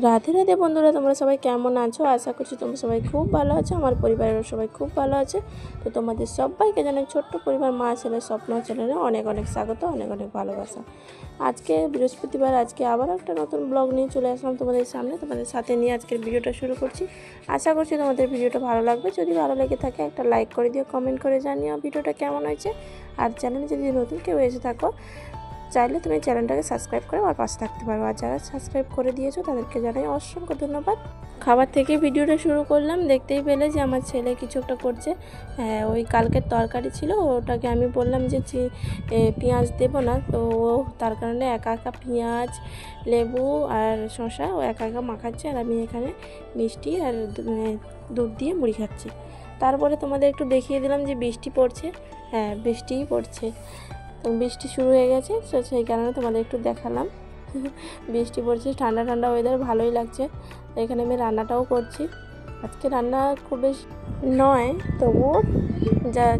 রাধে রাধে বন্ধুরা, তোমরা সবাই কেমন আছো? আশা করছি তোমরা সবাই খুব ভালো আছো। আমার পরিবারের সবাই খুব ভালো আছে। তো তোমাদের সবাইকে জানাই ছোট্ট পরিবার মা ছেলের স্বপ্ন চ্যানেলে অনেক অনেক স্বাগত, অনেক অনেক ভালোবাসা। আজকে বৃহস্পতিবার, আজকে আবার একটা নতুন ব্লগ নিয়ে চলে আসলাম তোমাদের সামনে। তোমাদের সাথে নিয়ে আজকের ভিডিওটা শুরু করছি। আশা করছি তোমাদের ভিডিওটা ভালো লাগবে। যদি ভালো লেগে থাকে একটা লাইক করে দিও, কমেন্ট করে জানিও ভিডিওটা কেমন হয়েছে। আর চ্যানেলে যদি নতুন কেউ এসে থাকো, চাইলে তুমি চ্যানেলটাকে সাবস্ক্রাইব করে আমার পাশে থাকতে পারো। আর যারা সাবস্ক্রাইব করে দিয়েছো তাদেরকে জানাই অসংখ্য ধন্যবাদ। খাবার থেকে ভিডিওটা শুরু করলাম। দেখতেই পেলে যে আমার ছেলে কিছু একটা করছে। হ্যাঁ, ওই কালকের তরকারি ছিল, ওটাকে আমি বললাম যে পেঁয়াজ দেবো না, তো ও তার কারণে একা একা পেঁয়াজ, লেবু আর শসা ও একা একা মাখাচ্ছে। আর আমি এখানে মিষ্টি আর দুধ দিয়ে মুড়ি খাচ্ছি। তারপরে তোমাদের একটু দেখিয়ে দিলাম যে বৃষ্টি পড়ছে। হ্যাঁ, বৃষ্টিই পড়ছে। তো বৃষ্টি শুরু হয়ে গেছে, তো সেই কারণে তোমাদের একটু দেখালাম। বৃষ্টি পড়ছে, ঠান্ডা ঠান্ডা ওয়েদার, ভালোই লাগছে। এখানে আমি রান্নাটাও করছি। আজকে রান্না খুব বেশি নয়, তবুও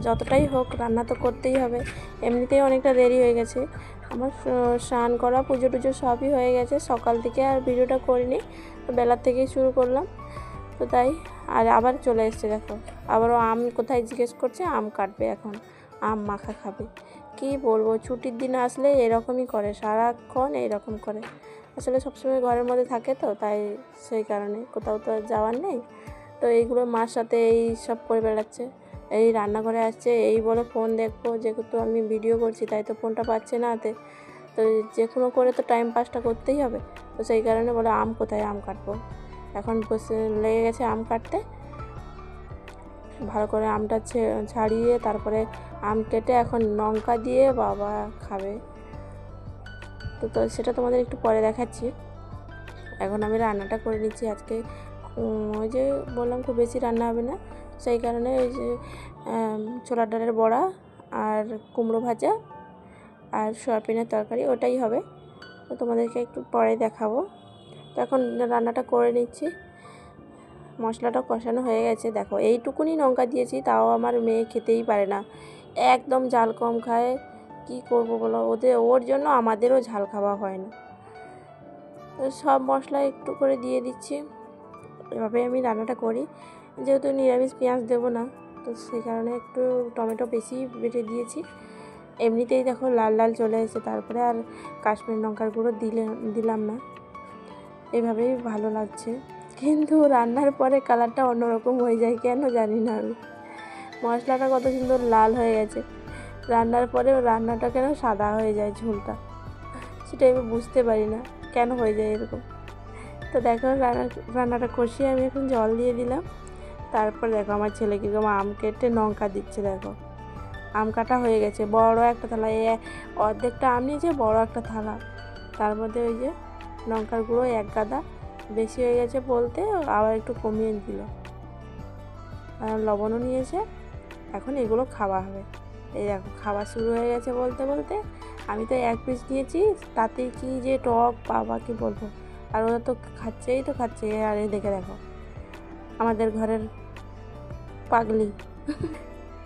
যতটাই হোক রান্না তো করতেই হবে। এমনিতেই অনেকটা দেরি হয়ে গেছে আমার। স্নান করা, পুজো টুজো সবই হয়ে গেছে। সকাল থেকে আর ভিডিওটা করিনি, বেলার থেকেই শুরু করলাম। তো তাই আর আবার চলে এসছে, দেখো আবারও আম কোথায় জিজ্ঞেস করছে। আম কাটবে এখন, আম মাখা খাবে। কি বলবো, ছুটির দিন আসলে এরকমই করে, সারাক্ষণ এইরকম করে। আসলে সবসময় ঘরের মধ্যে থাকে তো, তাই সেই কারণে কোথাও তো যাওয়ার নেই। তো এইগুলো মার সাথে এই সব করে বেড়াচ্ছে। এই রান্নাঘরে আসছে, এই বলে ফোন দেখবো, যেহেতু আমি ভিডিও করছি তাই তো ফোনটা পাচ্ছে না হাতে। তো যে কোনো করে তো টাইম পাসটা করতেই হবে। তো সেই কারণে বলে আম কোথায়, আম কাটবো। এখন বসে লেগে গেছে আম কাটতে। ভালো করে আমটা ছাড়িয়ে তারপরে আম কেটে এখন লঙ্কা দিয়ে বাবা খাবে। তো সেটা তোমাদের একটু পরে দেখাচ্ছি। এখন আমি রান্নাটা করে নিচ্ছি। আজকে ওই যে বললাম খুব বেশি রান্না হবে না, সেই কারণে ওই যে ছোলার ডালের বড়া আর কুমড়ো ভাজা আর সয়াবিনের তরকারি, ওটাই হবে। তো তোমাদেরকে একটু পরে দেখাবো। তো এখন রান্নাটা করে নিচ্ছি। মশলাটা কষানো হয়ে গেছে, দেখো এইটুকুনি লঙ্কা দিয়েছি, তাও আমার মেয়ে খেতেই পারে না, একদম ঝাল কম খায়। কি করব বলো, ওর জন্য আমাদেরও ঝাল খাওয়া হয় না। তো সব মশলা একটু করে দিয়ে দিচ্ছি। এভাবে আমি রান্নাটা করি, যেহেতু নিরামিষ পেঁয়াজ দেবো না, তো সেই কারণে একটু টমেটো বেশি বেটে দিয়েছি। এমনিতেই দেখো লাল লাল চলে এসেছে, তারপরে আর কাশ্মীরি লঙ্কার গুঁড়ো দিলাম না। এভাবেই ভালো লাগছে, কিন্তু রান্নার পরে কালারটা অন্যরকম হয়ে যায়, কেন জানি না আমি। মশলাটা কত সুন্দর লাল হয়ে গেছে, রান্নার পরে রান্নাটা কেন সাদা হয়ে যায়, ঝোলটা, সেটা আমি বুঝতে পারি না কেন হয়ে যায় এরকম। তো দেখো রান্নাটা কষিয়ে আমি এখন জল দিয়ে দিলাম। তারপর দেখো আমার ছেলে কীরকম আম কেটে লঙ্কা দিচ্ছে। দেখো আম কাটা হয়ে গেছে, বড় একটা থালা, অর্ধেকটা আম নিয়েছে, বড় একটা থালা। তার মধ্যে ওই যে লঙ্কার গুঁড়ো এক গাদা বেশি হয়ে গেছে বলতে আবার একটু কমিয়ে দিল, আর লবণও নিয়েছে। এখন এগুলো খাওয়া হবে। এই দেখো খাওয়া শুরু হয়ে গেছে বলতে বলতে। আমি তো এক পিস নিয়েছি, তাতেই কি যে টক, বাবা কি বলবো। আর ওরা তো খাচ্ছে। আর এই দেখো আমাদের ঘরের পাগলি।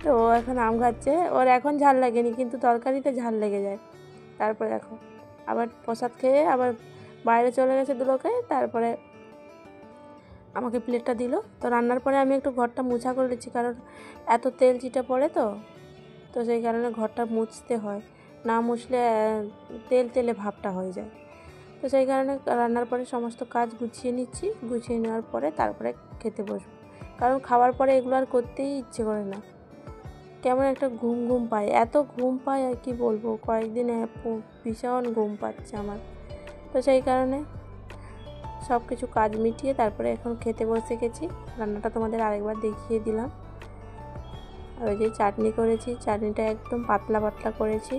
তো ও এখন আম খাচ্ছে, ওর এখন ঝাল লাগেনি, কিন্তু তরকারিতে ঝাল লেগে যায়। তারপরে দেখো আবার প্রসাদ খেয়ে আবার বাইরে চলে গেছে দুলোকে। তারপরে আমাকে প্লেটটা দিল। তো রান্নার পরে আমি একটু ঘরটা মুছা করে দিচ্ছি, কারণ এত তেল চিটে পড়ে, তো সেই কারণে ঘরটা মুছতে হয়, না মুছলে তেল তেলে ভাবটা হয়ে যায়। তো সেই কারণে রান্নার পরে সমস্ত কাজ গুছিয়ে নিচ্ছি। গুছিয়ে নেওয়ার পরে তারপরে খেতে বসবো, কারণ খাওয়ার পরে এগুলো আর করতেই ইচ্ছে করে না। কেমন একটা ঘুম ঘুম পায়, এত ঘুম পায় আর কি বলবো, কয়েকদিন ভীষণ ঘুম পাচ্ছে আমার। তো সেই কারণে সব কিছু কাজ মিটিয়ে তারপরে এখন খেতে বসে গেছি। রান্নাটা তোমাদের আরেকবার দেখিয়ে দিলাম। আর ওই যে চাটনি করেছি, চাটনিটা একদম পাতলা পাতলা করেছি,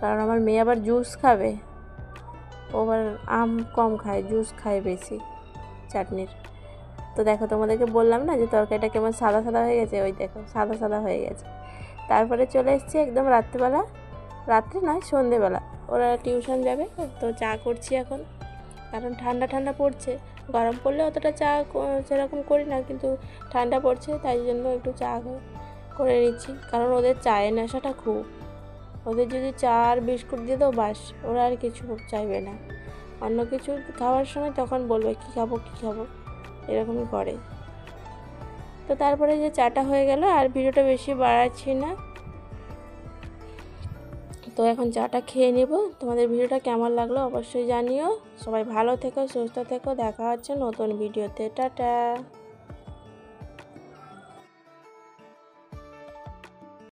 কারণ আমার মেয়ে আবার জুস খাবে। ও আবার আম কম খায়, জুস খায় বেশি চাটনির। তো দেখো তোমাদেরকে বললাম না যে তরকারিটা কেমন সাদা সাদা হয়ে গেছে, ওই দেখো সাদা সাদা হয়ে গেছে। তারপরে চলে এসেছি একদম রাত্রিবেলা, রাত্রে নয় সন্ধেবেলা, ওরা টিউশন যাবে। তো চা করছি এখন, কারণ ঠান্ডা ঠান্ডা পড়ছে। গরম পড়লে অতটা চা সেরকম করি না, কিন্তু ঠান্ডা পড়ছে তাই জন্য একটু চা করে নিচ্ছি। কারণ ওদের চায়ের নেশাটা খুব, ওদের যদি চা আর বিস্কুট দিয়ে দাও বাস, ওরা আর কিছু চাইবে না। অন্য কিছু খাওয়ার সময় তখন বলবে কী খাবো কী খাবো, এরকমই করে। তো তারপরে যে চাটা হয়ে গেল, আর ভিডিওটা বেশি বাড়াচ্ছি না। তো এখন চাটা খেয়ে নেব। তোমাদের ভিডিওটা কেমন লাগলো অবশ্যই জানিও। সবাই ভালো থেকো, সুস্থ থেকো, দেখা হচ্ছে নতুন ভিডিওতে। টাটা।